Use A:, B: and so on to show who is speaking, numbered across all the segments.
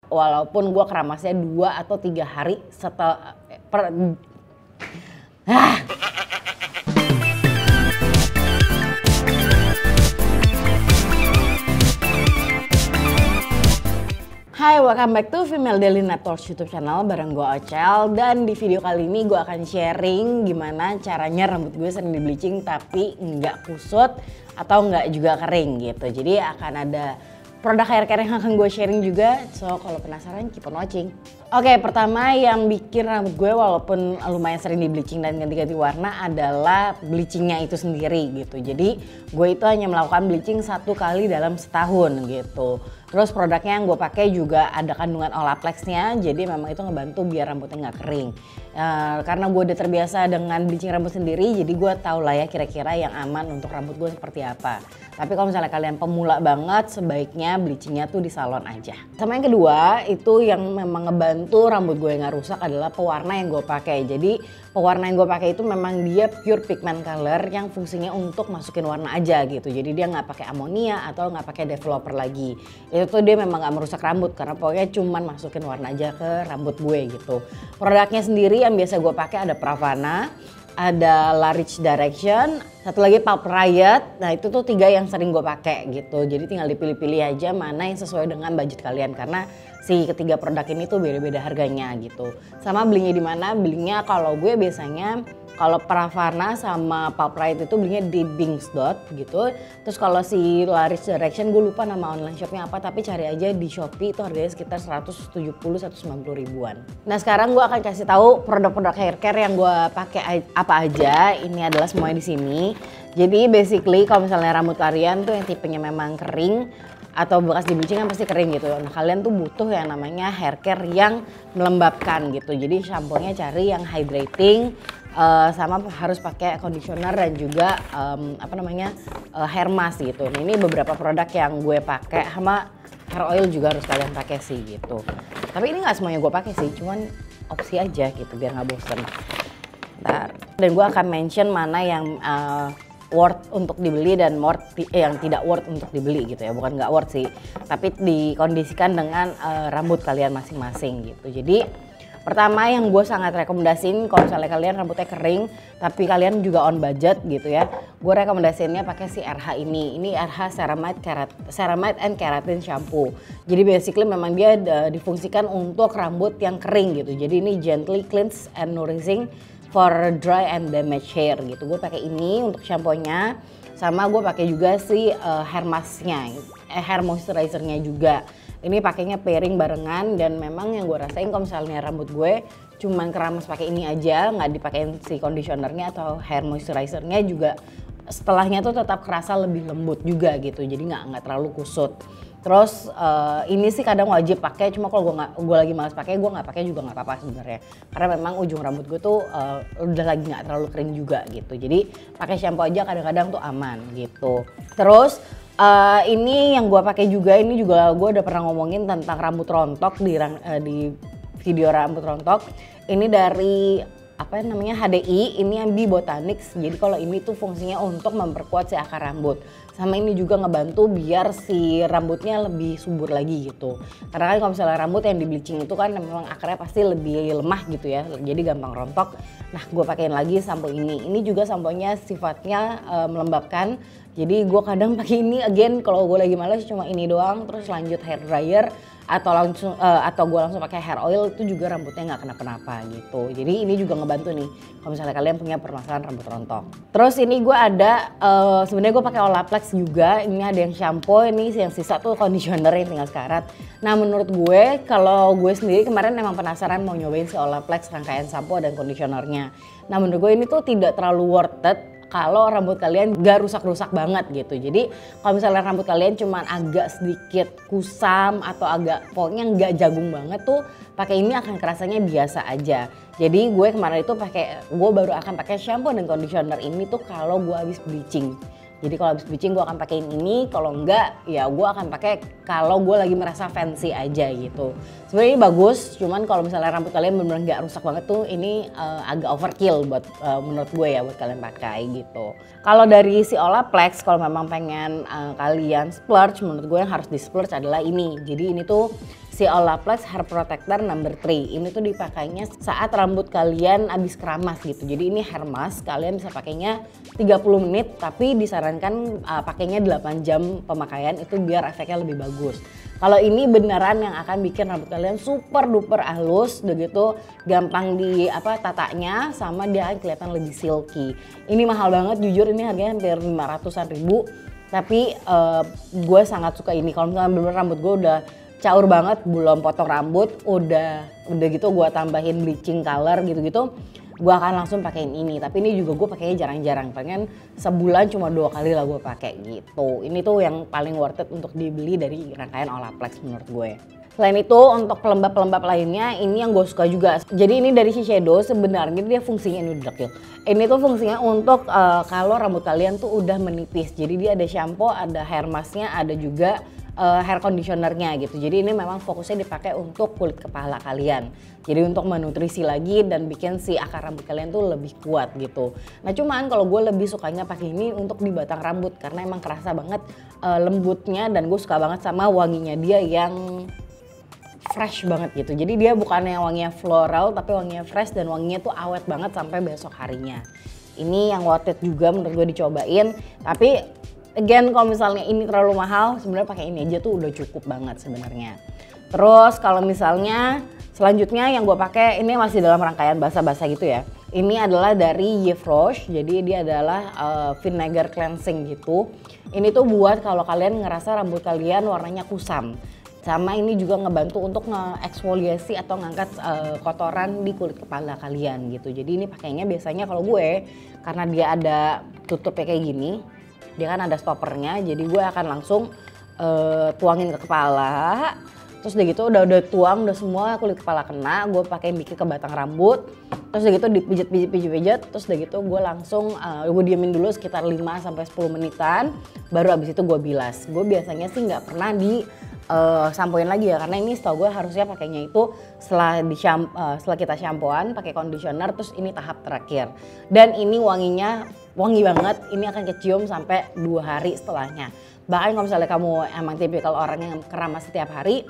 A: Walaupun gue keramasnya 2 atau 3 hari setelah Hai, welcome back to Female Daily Network YouTube channel bareng gue Ocel. Dan di video kali ini gue akan sharing gimana caranya rambut gue sering di bleaching tapi nggak kusut atau nggak juga kering gitu. Jadi akan ada produk hair care yang akan gue sharing juga. So kalau penasaran keep on watching. Oke, pertama yang bikin rambut gue walaupun lumayan sering di bleaching dan ganti-ganti warna adalah bleachingnya itu sendiri gitu. Jadi gue itu hanya melakukan bleaching 1 kali dalam setahun gitu. Terus produknya yang gue pakai juga ada kandungan Olaplexnya, jadi memang itu ngebantu biar rambutnya nggak kering. Karena gue udah terbiasa dengan bleaching rambut sendiri, jadi gue tau lah ya kira-kira yang aman untuk rambut gue seperti apa. Tapi kalau misalnya kalian pemula banget, sebaiknya bleachingnya tuh di salon aja. Sama yang kedua, itu yang memang ngebantu rambut gue nggak rusak adalah pewarna yang gue pakai. Jadi pewarna yang gue pakai itu memang dia pure pigment color yang fungsinya untuk masukin warna aja gitu. Jadi dia nggak pakai amonia atau nggak pakai developer lagi. Itu tuh dia memang gak merusak rambut karena pokoknya cuman masukin warna aja ke rambut gue gitu. Produknya sendiri yang biasa gue pakai ada Pravana, ada La Rich Direction, satu lagi Pulp Riot. Nah itu tuh 3 yang sering gue pakai gitu. Jadi tinggal dipilih-pilih aja mana yang sesuai dengan budget kalian karena si ketiga produk ini tuh beda-beda harganya gitu. Sama belinya di mana? Belinya kalau gue biasanya kalau Pravana sama Pulp Riot itu belinya di Bingsdot gitu. Terus kalau si La Rich Direction gue lupa nama online shopnya apa, tapi cari aja di Shopee itu harganya sekitar 170-190 ribuan. Nah sekarang gue akan kasih tahu produk-produk hair care yang gue pakai apa aja. Ini adalah semuanya di sini. Jadi basically kalau misalnya rambut kalian tuh yang tipenya memang kering atau bekas di bleaching kan pasti kering gitu. Nah kalian tuh butuh yang namanya hair care yang melembabkan gitu. Jadi shampoo-nya cari yang hydrating, sama harus pakai conditioner dan juga hair mask gitu. Nah, ini beberapa produk yang gue pakai, sama hair oil juga harus kalian pakai sih gitu. Tapi ini nggak semuanya gue pakai sih, cuman opsi aja gitu biar nggak bosen. Bentar. Dan gue akan mention mana yang worth untuk dibeli dan yang tidak worth untuk dibeli gitu ya. Bukan nggak worth sih, tapi dikondisikan dengan rambut kalian masing-masing gitu. Jadi pertama yang gue sangat rekomendasiin kalau misalnya kalian rambutnya kering tapi kalian juga on budget gitu ya, gue rekomendasiinnya pakai si RH ini. Ini RH Ceramide and Keratin Shampoo. Jadi basically memang dia difungsikan untuk rambut yang kering gitu. Jadi ini gently cleanse and nourishing for dry and damaged hair gitu. Gue pakai ini untuk shampoo-nya, sama gue pakai juga si hair mask-nya, hair moisturizer-nya juga. Ini pakainya pairing barengan dan memang yang gue rasain kalau misalnya rambut gue cuman keramas pakai ini aja, nggak dipakein si conditionernya atau hair moisturizernya juga, setelahnya tuh tetap kerasa lebih lembut juga gitu. Jadi nggak terlalu kusut. Terus ini sih kadang wajib pakai, cuma kalau gue lagi malas pakai, gue nggak pakai juga nggak apa-apa sebenarnya. Karena memang ujung rambut gue tuh udah lagi nggak terlalu kering juga gitu. Jadi pakai shampoo aja kadang-kadang tuh aman gitu. Terus ini yang gue pakai juga, ini juga gue udah pernah ngomongin tentang rambut rontok di video rambut rontok. Ini dari apa namanya HDI, ini yang di Botanics. Jadi kalau ini tuh fungsinya untuk memperkuat si akar rambut. Sama ini juga ngebantu biar si rambutnya lebih subur lagi gitu. Karena kan kalau misalnya rambut yang di bleaching itu kan memang akarnya pasti lebih lemah gitu ya, jadi gampang rontok. Nah gue pakein lagi sampo ini. Ini juga samponya sifatnya melembabkan. Jadi gue kadang pakai ini again kalau gue lagi males cuma ini doang, terus lanjut hair dryer atau gue langsung pakai hair oil, itu juga rambutnya nggak kenapa-napa gitu. Jadi ini juga ngebantu nih kalau misalnya kalian punya permasalahan rambut rontok. Terus ini gue ada sebenarnya gue pakai Olaplex juga. Ini ada yang shampoo, ini yang sisa tuh conditioner yang tinggal sekarat. Nah menurut gue, kalau gue sendiri kemarin emang penasaran mau nyobain si Olaplex rangkaian shampoo dan conditionernya. Nah menurut gue ini tuh tidak terlalu worth it kalau rambut kalian gak rusak-rusak banget gitu. Jadi kalau misalnya rambut kalian cuman agak sedikit kusam atau agak pokoknya gak jagung banget tuh, pakai ini akan kerasanya biasa aja. Jadi gue kemarin itu gue baru akan pakai shampoo dan conditioner ini tuh kalau gue habis bleaching. Jadi kalau habis bleaching gue akan pakein ini, kalau enggak ya gue akan pakai kalau gue lagi merasa fancy aja gitu. Sebenarnya ini bagus, cuman kalau misalnya rambut kalian benar-benar nggak rusak banget tuh, ini agak overkill buat menurut gue ya buat kalian pakai gitu. Kalau dari si Olaplex, kalau memang pengen kalian splurge, menurut gue yang harus di splurge adalah ini. Jadi ini tuh si Olaplex Hair Protector number 3. Ini tuh dipakainya saat rambut kalian habis keramas gitu. Jadi ini hair mask, kalian bisa pakainya 30 menit tapi disarankan pakainya 8 jam pemakaian itu biar efeknya lebih bagus. Kalau ini beneran yang akan bikin rambut kalian super duper halus, udah gitu gampang di tatanya, sama dia akan kelihatan lebih silky. Ini mahal banget jujur, ini harganya hampir 500-an ribu. Tapi gue sangat suka ini. Kalau misalnya bener rambut gue udah caur banget, belum potong rambut, udah gitu gue tambahin bleaching color gitu-gitu, gue akan langsung pakein ini. Tapi ini juga gue pakainya jarang-jarang, pengen sebulan cuma 2 kali lah gue pakai gitu. Ini tuh yang paling worth it untuk dibeli dari rangkaian Olaplex menurut gue. Selain itu untuk pelembab-pelembab lainnya ini yang gue suka juga. Jadi ini dari Shiseido, sebenarnya dia fungsinya ini udah dekil. Ini tuh fungsinya untuk kalau rambut kalian tuh udah menipis. Jadi dia ada shampoo, ada hair masknya, ada juga hair conditionernya gitu. Jadi ini memang fokusnya dipakai untuk kulit kepala kalian. Jadi untuk menutrisi lagi dan bikin si akar rambut kalian tuh lebih kuat gitu. Nah cuman kalau gue lebih sukanya pakai ini untuk di batang rambut karena emang kerasa banget lembutnya, dan gue suka banget sama wanginya dia yang fresh banget gitu. Jadi dia bukannya wanginya floral tapi wanginya fresh, dan wanginya tuh awet banget sampai besok harinya. Ini yang worth it juga menurut gue dicobain. Tapi again kalau misalnya ini terlalu mahal, sebenarnya pakai ini aja tuh udah cukup banget sebenarnya. Terus kalau misalnya selanjutnya yang gue pakai ini masih dalam rangkaian basa-basa gitu ya. Ini adalah dari Yves Rocher, jadi dia adalah vinegar cleansing gitu. Ini tuh buat kalau kalian ngerasa rambut kalian warnanya kusam. Sama ini juga ngebantu untuk nge-eksfoliasi atau ngangkat kotoran di kulit kepala kalian gitu. Jadi ini pakainya biasanya kalau gue, karena dia ada tutupnya kayak gini, dia kan ada stoppernya, jadi gue akan langsung tuangin ke kepala. Terus udah gitu udah tuang, udah semua kulit kepala kena, gue pakai dikit ke batang rambut. Terus udah gitu dipijit, terus udah gitu gue langsung gue diemin dulu sekitar 5-10 menitan, baru abis itu gue bilas. Gue biasanya sih nggak pernah sampoin lagi ya, karena ini setahu gue harusnya pakainya itu setelah kita shampooan pakai conditioner, terus ini tahap terakhir. Dan ini wanginya wangi banget, ini akan kecium sampai 2 hari setelahnya. Bahkan kalau misalnya kamu emang tipikal orang yang keramas setiap hari,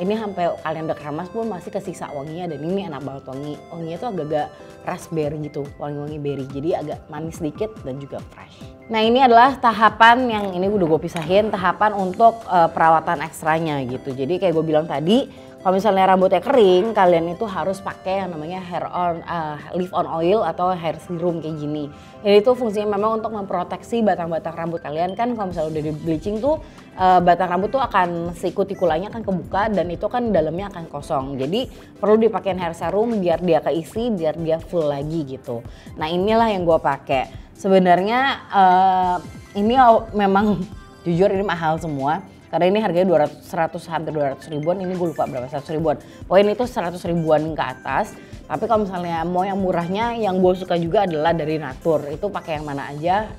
A: ini sampai kalian udah keramas pun masih kesisa wanginya, dan ini enak banget wanginya tuh agak-agak raspberry gitu, wangi-wangi berry, jadi agak manis sedikit dan juga fresh. Nah ini adalah tahapan yang ini udah gue pisahin, tahapan untuk perawatan ekstranya gitu. Jadi kayak gue bilang tadi, kalau misalnya rambutnya kering, kalian itu harus pakai yang namanya leave on oil atau hair serum kayak gini. Jadi itu fungsinya memang untuk memproteksi batang-batang rambut kalian. Kan kalau misalnya udah di bleaching tuh batang rambut tuh akan si kutikulanya akan kebuka, dan itu kan dalamnya akan kosong. Jadi perlu dipakein hair serum biar dia keisi, biar dia full lagi gitu. Nah inilah yang gue pakai. Sebenarnya ini memang jujur ini mahal semua. Karena ini harganya 100 ribuan, ini gue lupa berapa, 100 ribuan. Pokoknya itu 100 ribuan ke atas. Tapi kalau misalnya mau yang murahnya, yang gue suka juga adalah dari Natur. Itu pakai yang mana aja,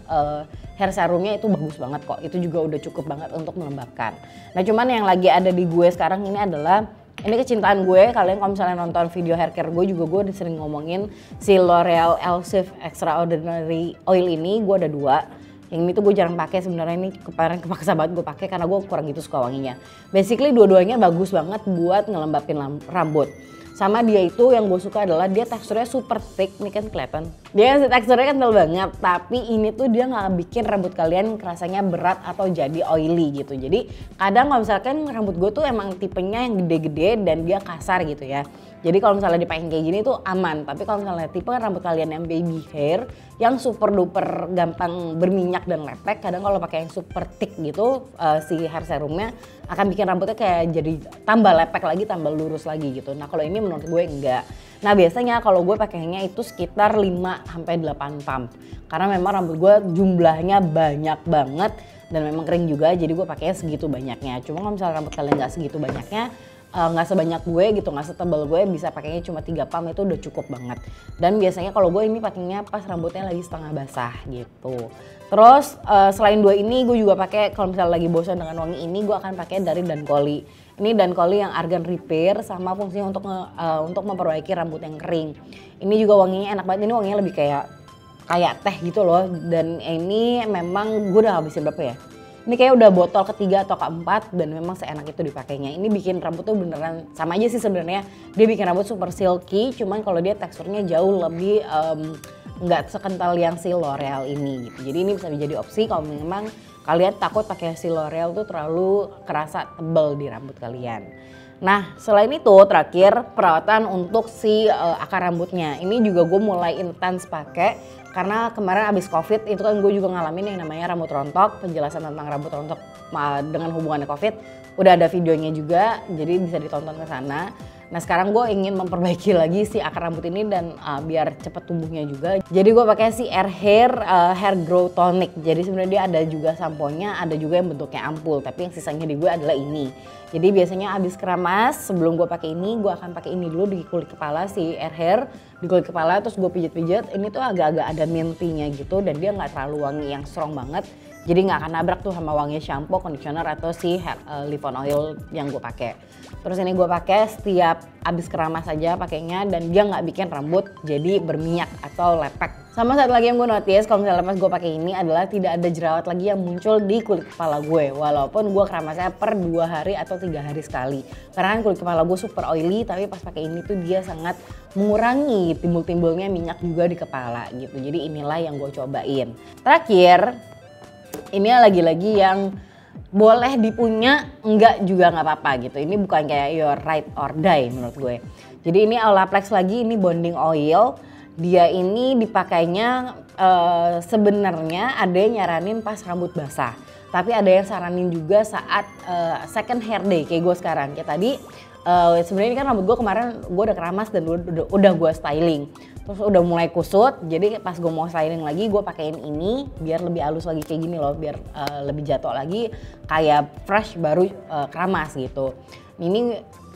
A: hair serumnya itu bagus banget kok. Itu juga udah cukup banget untuk melembabkan. Nah cuman yang lagi ada di gue sekarang ini adalah, ini kecintaan gue. Kalian kalau misalnya nonton video hair care gue juga, gue sering ngomongin si L'Oreal Elseve Extraordinary Oil ini. Gue ada 2. Yang ini tuh gue jarang pakai sebenarnya, ini kemarin kepaksa banget gue pakai karena gue kurang gitu suka wanginya. Basically dua-duanya bagus banget buat ngelembapin rambut. Sama dia itu yang gue suka adalah dia teksturnya super thick, nih kan kelihatan. Dia teksturnya kental banget, tapi ini tuh dia nggak bikin rambut kalian rasanya berat atau jadi oily gitu. Jadi kadang kalau misalkan rambut gue tuh emang tipenya yang gede-gede dan dia kasar gitu ya. Jadi kalau misalnya dipakein kayak gini tuh aman, tapi kalau misalnya tipe rambut kalian yang baby hair yang super duper gampang berminyak dan lepek, kadang kalau pakai yang super thick gitu si hair serumnya akan bikin rambutnya kayak jadi tambah lepek lagi, tambah lurus lagi gitu. Nah kalau ini menurut gue enggak. Nah biasanya kalau gue pakainya itu sekitar 5-8 pump, karena memang rambut gue jumlahnya banyak banget dan memang kering juga, jadi gue pakainya segitu banyaknya. Cuma kalau misalnya rambut kalian nggak segitu banyaknya, nggak sebanyak gue gitu, nggak setebal gue, bisa pakainya cuma 3 pump itu udah cukup banget. Dan biasanya kalau gue ini pakainya pas rambutnya lagi setengah basah gitu. Terus selain 2 ini gue juga pakai kalau misalnya lagi bosan dengan wangi ini, gue akan pakai dari Dancoli. Ini Dancoli yang Argan Repair, sama fungsinya untuk memperbaiki rambut yang kering. Ini juga wanginya enak banget, ini wanginya lebih kayak teh gitu loh. Dan ini memang gue udah habisin berapa ya? Ini kayak udah botol ketiga atau keempat dan memang seenak itu dipakainya. Ini bikin rambut tuh beneran sama aja sih sebenarnya. Dia bikin rambut super silky, cuman kalau dia teksturnya jauh lebih nggak sekental yang si L'Oreal ini gitu. Jadi ini bisa menjadi opsi kalau memang kalian takut pakai si L'Oreal tuh terlalu kerasa tebal di rambut kalian. Nah selain itu terakhir perawatan untuk si akar rambutnya. Ini juga gue mulai intens pakai karena kemarin abis covid itu kan gue juga ngalamin yang namanya rambut rontok. Penjelasan tentang rambut rontok dengan hubungannya covid udah ada videonya juga, jadi bisa ditonton ke sana. Nah sekarang gue ingin memperbaiki lagi si akar rambut ini dan biar cepet tumbuhnya juga. Jadi gue pakai si Hair Grow Tonic. Jadi sebenarnya dia ada juga samponya, ada juga yang bentuknya ampul. Tapi yang sisanya di gue adalah ini. Jadi biasanya abis keramas sebelum gue pakai ini, gue akan pakai ini dulu di kulit kepala si Hair di kulit kepala, terus gue pijet-pijet. Ini tuh agak-agak ada mintinya gitu dan dia nggak terlalu wangi yang strong banget. Jadi nggak akan nabrak tuh sama wangi shampoo, conditioner atau si leave-on oil yang gue pakai. Terus ini gue pakai setiap abis keramas aja pakainya dan dia nggak bikin rambut jadi berminyak atau lepek. Sama satu lagi yang gue notice kalau misalnya pas gue pakai ini adalah tidak ada jerawat lagi yang muncul di kulit kepala gue. Walaupun gue keramasnya per 2 hari atau 3 hari sekali. Karena kan kulit kepala gue super oily, tapi pas pakai ini tuh dia sangat mengurangi timbul-timbulnya minyak juga di kepala gitu. Jadi inilah yang gue cobain. Terakhir, ini lagi-lagi yang boleh dipunya, enggak juga nggak apa-apa gitu. Ini bukan kayak your ride or die menurut gue. Jadi ini Olaplex lagi, ini bonding oil. Dia ini dipakainya sebenarnya ada yang nyaranin pas rambut basah. Tapi ada yang saranin juga saat second hair day kayak gue sekarang. Kayak tadi sebenarnya ini kan rambut gue kemarin gue udah keramas dan udah gue styling. Terus udah mulai kusut, jadi pas gue mau styling lagi gue pakein ini biar lebih halus lagi kayak gini loh, biar lebih jatuh lagi kayak fresh baru keramas gitu.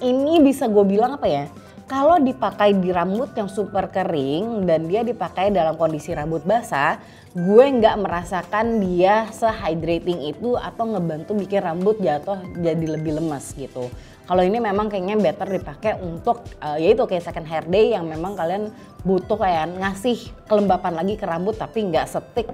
A: Ini bisa gue bilang apa ya? Kalau dipakai di rambut yang super kering dan dia dipakai dalam kondisi rambut basah, gue nggak merasakan dia se-hydrating itu atau ngebantu bikin rambut jatuh jadi lebih lemas gitu. Kalau ini memang kayaknya better dipakai untuk yaitu kayak second hair day yang memang kalian butuh kayak ngasih kelembapan lagi ke rambut tapi nggak stick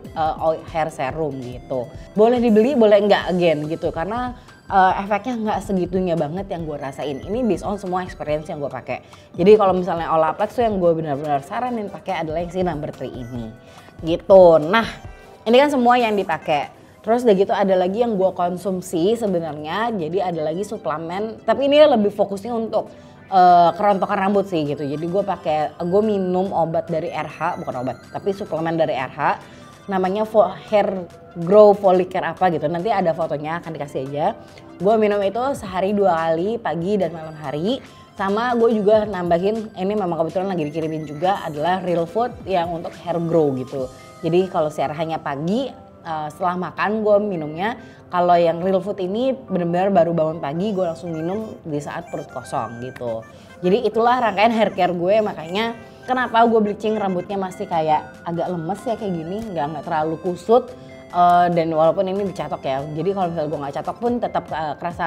A: hair serum gitu. Boleh dibeli, boleh nggak again gitu karena efeknya nggak segitunya banget yang gue rasain. Ini based on semua experience yang gue pakai. Jadi kalau misalnya Olaplex tuh yang gue benar-benar saranin pakai adalah yang si number 3 ini. Gitu. Nah, ini kan semua yang dipakai. Terus udah gitu ada lagi yang gue konsumsi sebenarnya. Jadi ada lagi suplemen. Tapi ini lebih fokusnya untuk kerontokan rambut sih gitu. Jadi gue minum obat dari RH, bukan obat, tapi suplemen dari RH. Namanya Hair Grow Follicle apa gitu, nanti ada fotonya akan dikasih aja. Gue minum itu sehari 2 kali, pagi dan malam hari. Sama gue juga nambahin, ini memang kebetulan lagi dikirimin juga, adalah real food yang untuk hair grow gitu. Jadi kalau hanya pagi setelah makan gue minumnya. Kalau yang real food ini benar-benar baru bangun pagi gue langsung minum di saat perut kosong gitu. Jadi itulah rangkaian hair care gue, makanya kenapa gue bleaching rambutnya masih kayak agak lemes ya kayak gini, nggak terlalu kusut. Dan walaupun ini dicatok ya, jadi kalau misalnya gue nggak catok pun tetap kerasa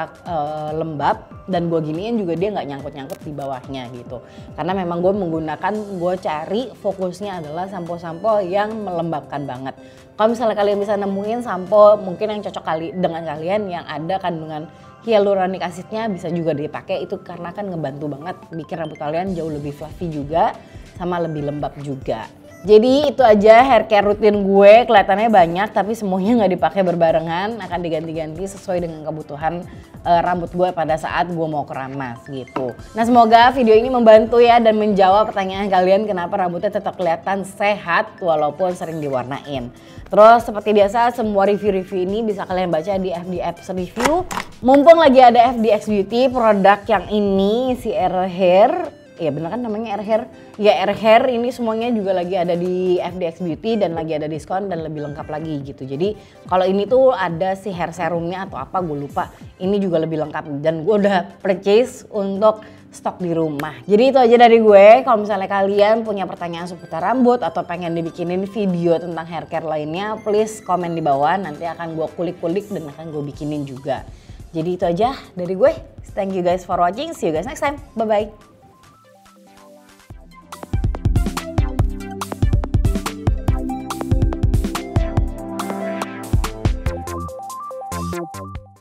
A: lembab, dan gue giniin juga dia nggak nyangkut-nyangkut di bawahnya gitu. Karena memang gue cari fokusnya adalah sampo-sampo yang melembabkan banget. Kalau misalnya kalian bisa nemuin sampo mungkin yang cocok dengan kalian yang ada kandungan hyaluronic acidnya, bisa juga dipakai itu karena kan ngebantu banget bikin rambut kalian jauh lebih fluffy juga sama lebih lembab juga. Jadi itu aja hair care rutin gue, kelihatannya banyak tapi semuanya nggak dipakai berbarengan, akan diganti-ganti sesuai dengan kebutuhan rambut gue pada saat gue mau keramas gitu. Nah semoga video ini membantu ya dan menjawab pertanyaan kalian kenapa rambutnya tetap kelihatan sehat walaupun sering diwarnain. Terus seperti biasa semua review-review ini bisa kalian baca di FDX Review. Mumpung lagi ada FDX Beauty, produk yang ini si Hair. Ya bener kan namanya Hair. Ya Hair ini semuanya juga lagi ada di FDX Beauty dan lagi ada diskon dan lebih lengkap lagi gitu. Jadi kalau ini tuh ada si hair serumnya atau apa gue lupa. Ini juga lebih lengkap dan gue udah purchase untuk stok di rumah. Jadi itu aja dari gue. Kalau misalnya kalian punya pertanyaan seputar rambut atau pengen dibikinin video tentang hair care lainnya, please komen di bawah. Nanti akan gue kulik-kulik dan akan gue bikinin juga. Jadi itu aja dari gue. Thank you guys for watching. See you guys next time. Bye-bye.